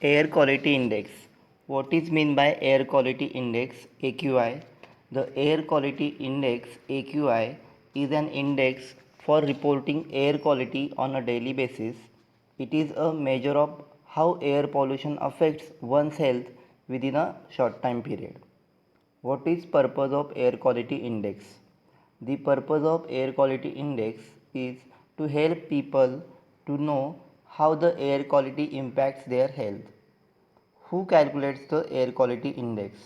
Air Quality Index. What is meant by Air Quality Index AQI? The Air Quality Index AQI is an index for reporting air quality on a daily basis. It is a measure of how air pollution affects one's health within a short time period. What is purpose of Air Quality Index? The purpose of Air Quality Index is to help people to know how the air quality impacts their health. Who calculates the air quality index?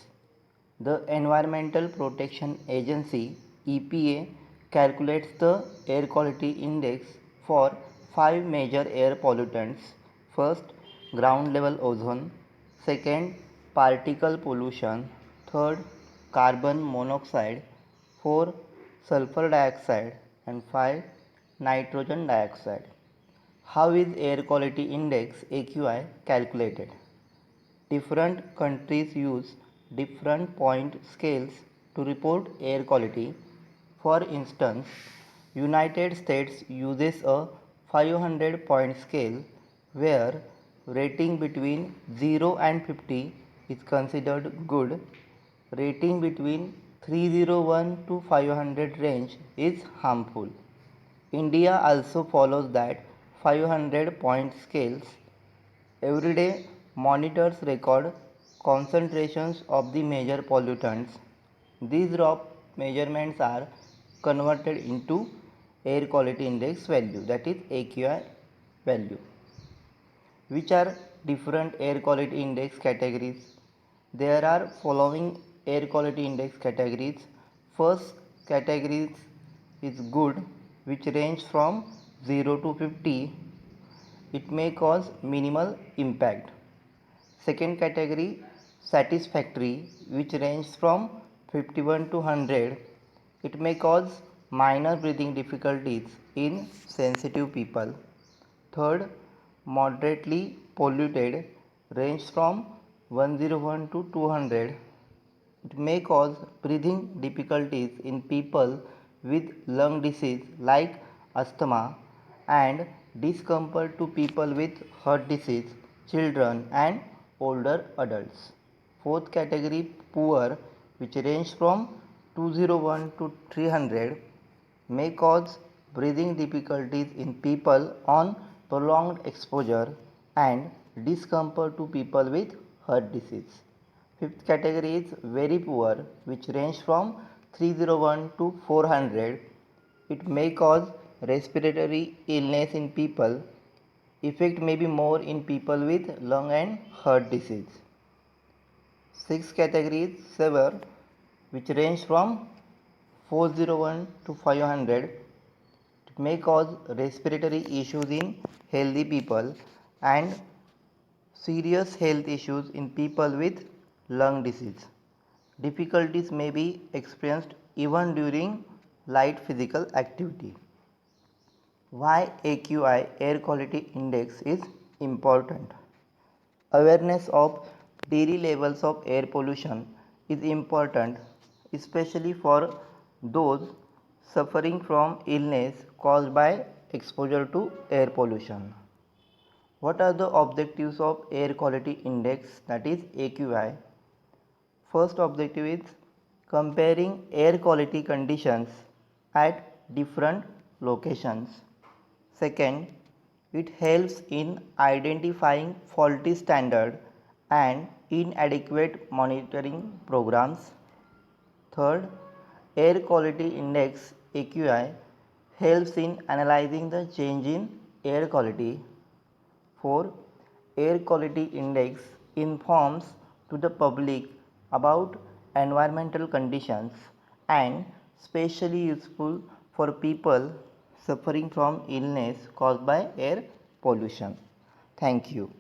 The Environmental Protection Agency EPA calculates the air quality index for five major air pollutants. First, ground level ozone. Second, particle pollution. Third, carbon monoxide. 4, sulfur dioxide. And 5, nitrogen dioxide. How is air quality index AQI calculated? Different countries use different point scales to report air quality. For instance, United States uses a 500 point scale where rating between 0 and 50 is considered good. Rating between 301 to 500 range is harmful. India also follows that 500 point scales. Every day, monitors record concentrations of the major pollutants. These raw measurements are converted into air quality index value, that is AQI value. Which are different air quality index categories? There are following air quality index categories. First category is good, which range from 0 to 50. It may cause minimal impact. Second category, satisfactory, which ranges from 51 to 100. It may cause minor breathing difficulties in sensitive people. Third, moderately polluted, range from 101 to 200. It may cause breathing difficulties in people with lung disease like asthma and discomfort to people with heart disease, children and older adults. Fourth category, poor, which range from 201 to 300, may cause breathing difficulties in people on prolonged exposure and discomfort to people with heart disease. Fifth category is very poor, which range from 301 to 400. It may cause respiratory illness in people. Effect may be more in people with lung and heart disease. Sixth category is severe, which range from 401 to 500. It may cause respiratory issues in healthy people and serious health issues in people with lung disease. Difficulties may be experienced even during light physical activity. Why AQI air quality index is important? Awareness of daily levels of air pollution is important, especially for those suffering from illness caused by exposure to air pollution. What are the objectives of air quality index, that is AQI? First objective is comparing air quality conditions at different locations. Second, it helps in identifying faulty standard and inadequate monitoring programs. Third, air quality index AQI helps in analyzing the change in air quality. 4. Air quality index informs to the public about environmental conditions and specially useful for people suffering from illness caused by air pollution. Thank you.